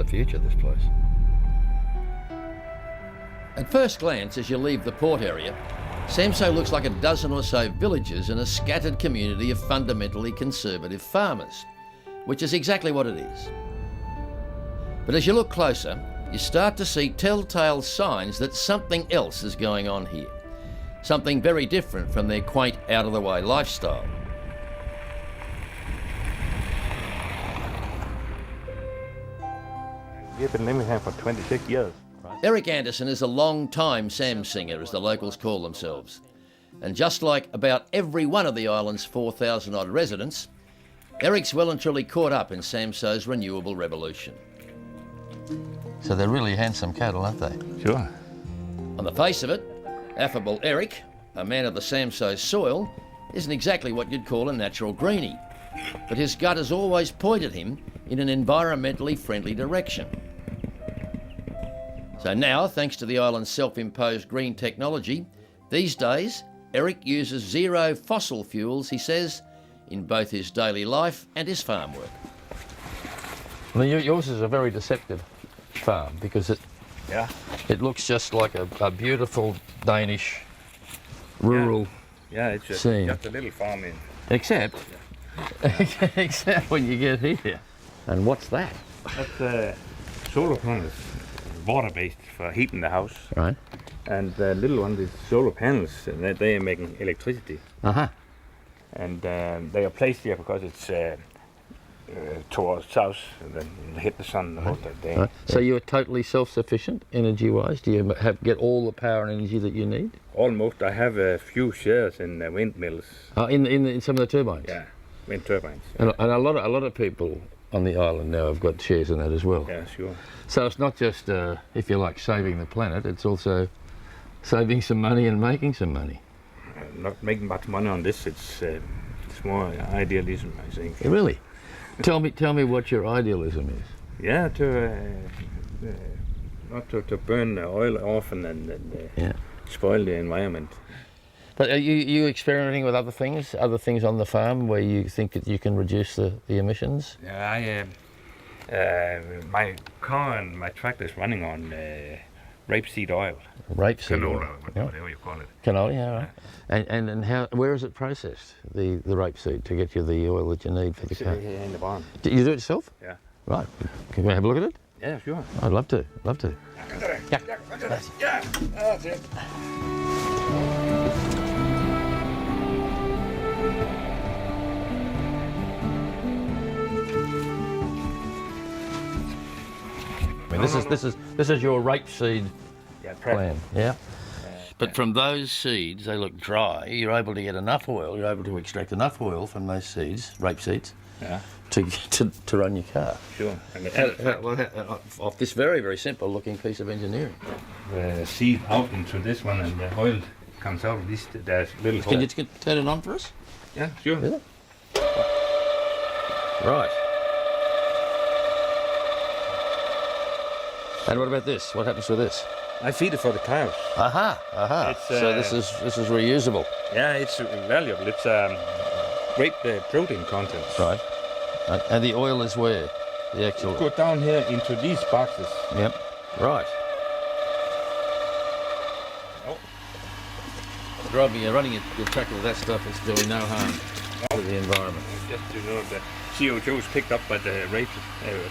future, this place. At first glance, as you leave the port area, Samso looks like a dozen or so villages in a scattered community of fundamentally conservative farmers, which is exactly what it is. But as you look closer, you start to see telltale signs that something else is going on here. Something very different from their quaint, out-of-the-way lifestyle. We've been living here for 26 years. Erik Andersen is a long-time Sam singer, as the locals call themselves. And just like about every one of the island's 4,000-odd residents, Erik's well and truly caught up in Samso's renewable revolution. So they're really handsome cattle, aren't they? Sure. On the face of it, affable Erik, a man of the Samso soil, isn't exactly what you'd call a natural greenie. But his gut has always pointed him in an environmentally friendly direction. So now, thanks to the island's self-imposed green technology, these days, Erik uses zero fossil fuels, he says, in both his daily life and his farm work. Well, yours is a very deceptive farm because it looks just like a beautiful Danish rural it's just scene. a little farm in. Except when you get here. And what's that? That's solar panels, water-based for heating the house. Right. And the little one is solar panels, and they are making electricity. Uh-huh. And they are placed here because it's towards south, and then they hit the sun most of the day. Right. So you're totally self-sufficient, energy-wise? Do you get all the power and energy that you need? Almost. I have a few shares in windmills. In some of the turbines? Yeah, wind turbines. And a lot of people on the island now have got shares in that as well. Yeah, sure. So it's not just, if you like, saving the planet, it's also saving some money and making some money. Not making much money on this, it's more idealism, I think. Really? Tell me what your idealism is. Yeah, not to burn the oil off and spoil the environment. But are you experimenting with other things on the farm where you think that you can reduce the emissions? Yeah, my car and my tractor is running on rapeseed oil. Rapeseed Canola, oil. whatever you call it. Canola, yeah, right. And where is it processed, the rapeseed, to get you the oil that you need for the car? Here in the barn. Do you do it yourself? Yeah. Right. Can we have a look at it? Yeah, sure. I'd love to. Yeah, that's it. I mean, this is your rapeseed plan, yeah? But from those seeds, they look dry. You're able to get enough oil. You're able to extract enough oil from those seeds, rape seeds, to run your car. Sure. Off this very, very simple looking piece of engineering. The seed out into this one, and the oil comes out of this. There's little. Can you turn it on for us? Yeah, sure. Yeah. Right. And what about this? What happens with this? I feed it for the cows. Aha. So this is reusable. Yeah, it's valuable. It's great protein content. Right. And the oil is where? The actual. Go down here into these boxes. Yep. Right. Running your tractor with that stuff is doing no harm to the environment. Just to know that CO2 is picked up by the rape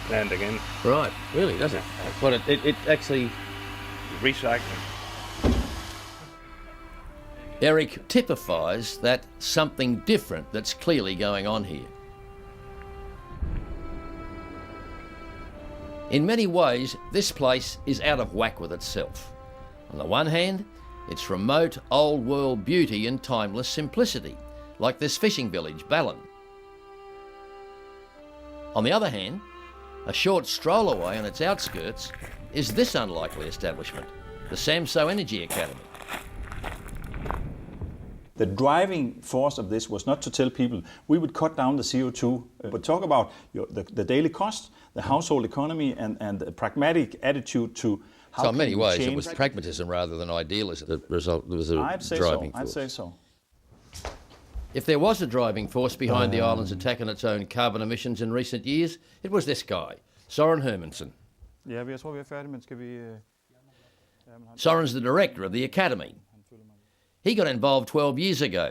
plant again. Right. Really, does it? But it actually. Recycling. Erik typifies that something different that's clearly going on here. In many ways, this place is out of whack with itself. On the one hand, it's remote, old-world beauty and timeless simplicity, like this fishing village, Ballon. On the other hand, a short stroll away on its outskirts is this unlikely establishment, the Samso Energy Academy. The driving force of this was not to tell people we would cut down the CO2, but talk about the daily cost, the household economy, and the pragmatic attitude to how. So in many ways it was pragmatism rather than idealism that was a driving force. I'd say so. If there was a driving force behind the island's attack on its own carbon emissions in recent years, it was this guy, Soren Hermansen. Ja, jeg tror vi færdige, men skal vi... Soren's the director of the academy. He got involved 12 years ago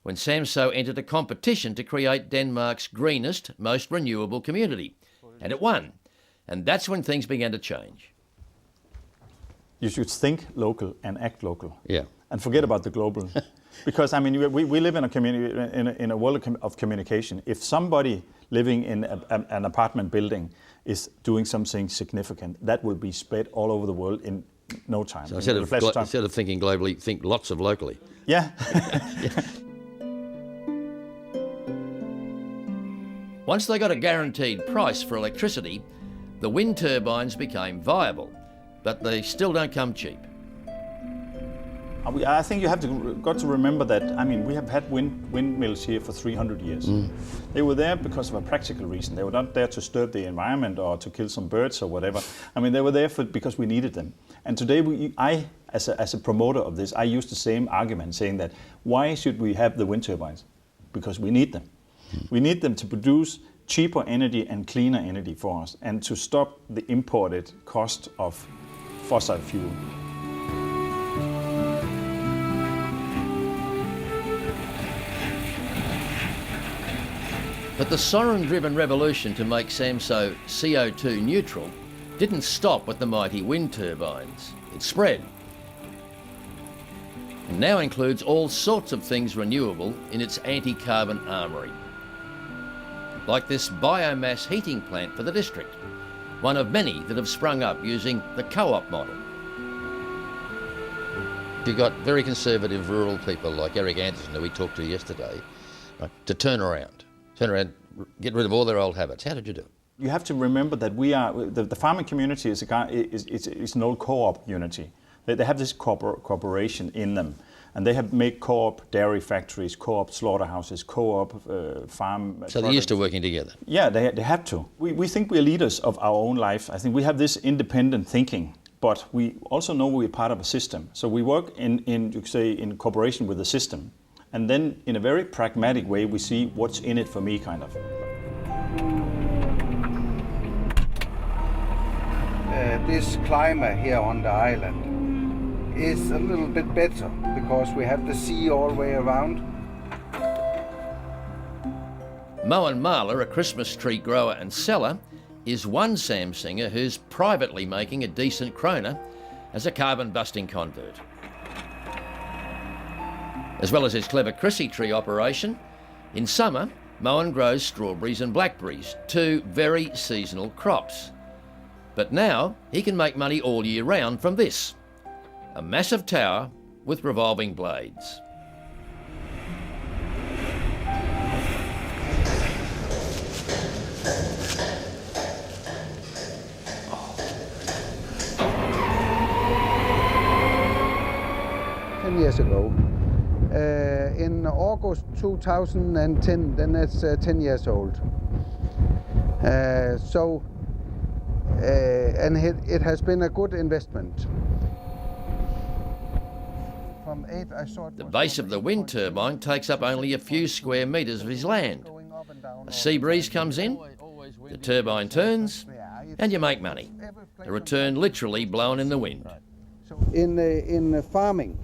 when Samso entered a competition to create Denmark's greenest, most renewable community. And it won. And that's when things began to change. You should think local and act local. Yeah. And forget about the global. Because, I mean, we live in a community, in a world of communication. If somebody living in an apartment building is doing something significant, that will be spread all over the world in no time. So instead of thinking globally, think lots of locally. Yeah. Once they got a guaranteed price for electricity, the wind turbines became viable, but they still don't come cheap. I think you have got to remember that, I mean, we have had windmills here for 300 years. They were there because of a practical reason. They were not there to disturb the environment or to kill some birds or whatever. I mean, they were there because we needed them. And today, as a promoter of this, I use the same argument, saying that why should we have the wind turbines? Because we need them. We need them to produce cheaper energy and cleaner energy for us, and to stop the imported cost of fossil fuel. But the Soren-driven revolution to make Samso CO2 neutral didn't stop with the mighty wind turbines. It spread. And now includes all sorts of things renewable in its anti-carbon armoury. Like this biomass heating plant for the district, one of many that have sprung up using the co-op model. You've got very conservative rural people like Erik, who we talked to yesterday, right, to turn around, get rid of all their old habits. How did you do it? You have to remember that we are the farming community is an old co-op unity. They have this cooperation in them, and they have made co-op dairy factories, co-op slaughterhouses, co-op farm. So they're used to working together. Yeah, they have to. We think we're leaders of our own life. I think we have this independent thinking, but we also know we're part of a system. So we work in cooperation with the system. And then, in a very pragmatic way, we see what's in it for me, kind of. This climate here on the island is a little bit better because we have the sea all the way around. Moen Mahler, a Christmas tree grower and seller, is one Samsinger who's privately making a decent kroner as a carbon-busting convert. As well as his clever Chrissy tree operation, in summer, Moen grows strawberries and blackberries, two very seasonal crops. But now he can make money all year round from this, a massive tower with revolving blades. Years ago. In August 2010, then it's 10 years old. And it has been a good investment. From 8, I saw the base of the wind turbine takes up only a few square metres of his land. A sea breeze comes in, the turbine turns, and you make money. A return literally blown in the wind. In farming,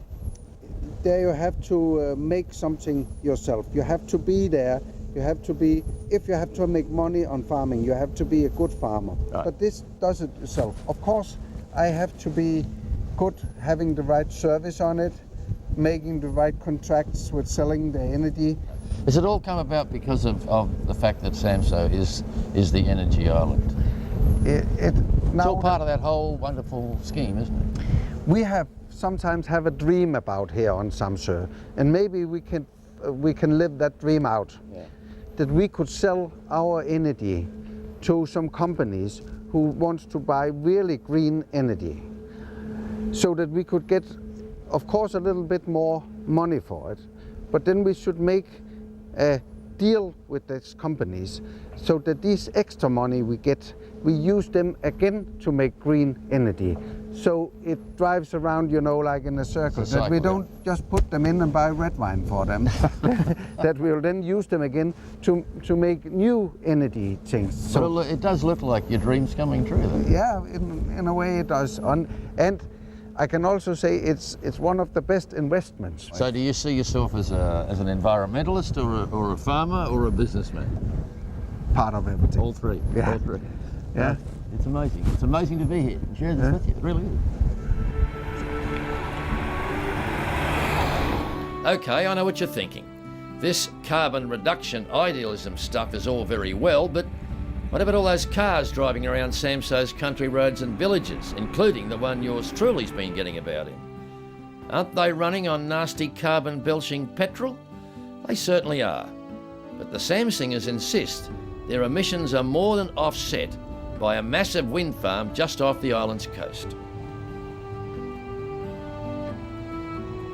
there you have to make something yourself. You have to be there. You have to be, if you have to make money on farming, you have to be a good farmer. Right. But this does it yourself. Of course, I have to be good, having the right service on it, making the right contracts with selling the energy. Has it all come about because of the fact that Samso is the energy island? It's all part of that whole wonderful scheme, isn't it? We have sometimes have a dream about here on Samso, and maybe we can live that dream out. Yeah. That we could sell our energy to some companies who want to buy really green energy, so that we could get, of course, a little bit more money for it, but then we should make a deal with these companies so that this extra money we get we use them again to make green energy. So it drives around, you know, like in a circle. It's a That we cycle, don't just put them in and buy red wine for them. That we'll then use them again to make new energy things. So But it does look like your dream's coming true then. yeah, in a way it does. And I can also say it's one of the best investments. So do you see yourself as an environmentalist or a farmer or a businessman? Part of everything. All three. Yeah. All three. Yeah. It's amazing. It's amazing to be here and share this with you. It really is. Okay, I know what you're thinking. This carbon reduction idealism stuff is all very well, but what about all those cars driving around Samso's country roads and villages, including the one yours truly's been getting about in? Aren't they running on nasty carbon belching petrol? They certainly are. But the Samsingers insist their emissions are more than offset by a massive wind farm just off the island's coast.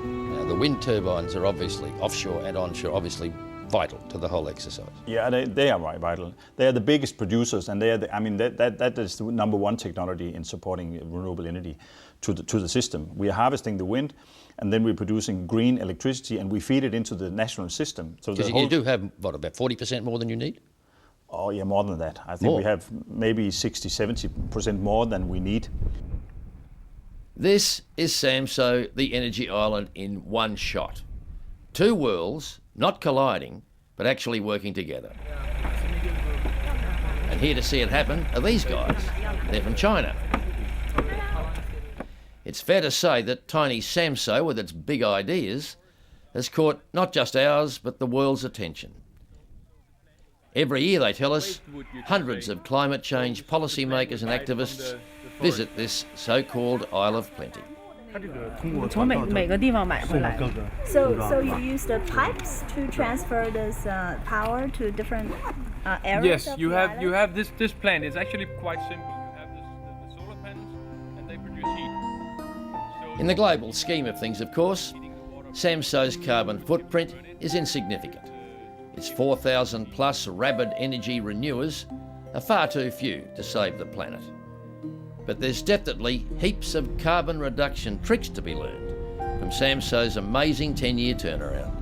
Now, the wind turbines are obviously, offshore and onshore, obviously vital to the whole exercise. Yeah, they are right vital. They are the biggest producers, and they are that is the number one technology in supporting renewable energy to the system. We are harvesting the wind, and then we're producing green electricity, and we feed it into the national system. So Because you do have, what, about 40% more than you need? Oh yeah, more than that. I think we have maybe 60-70% more than we need. This is Samso, the energy island, in one shot. Two worlds, not colliding, but actually working together. And here to see it happen are these guys. They're from China. It's fair to say that tiny Samso, with its big ideas, has caught not just ours, but the world's attention. Every year, they tell us, hundreds of climate change policymakers and activists visit this so-called Isle of Plenty. So you use the pipes to transfer this power to different areas? Yes, you have this plant. It's actually quite simple. You have the solar panels, and they produce heat. In the global scheme of things, of course, Samso's carbon footprint is insignificant. Its 4,000 plus rapid energy renewers are far too few to save the planet. But there's definitely heaps of carbon reduction tricks to be learned from Samso's amazing 10-year turnaround.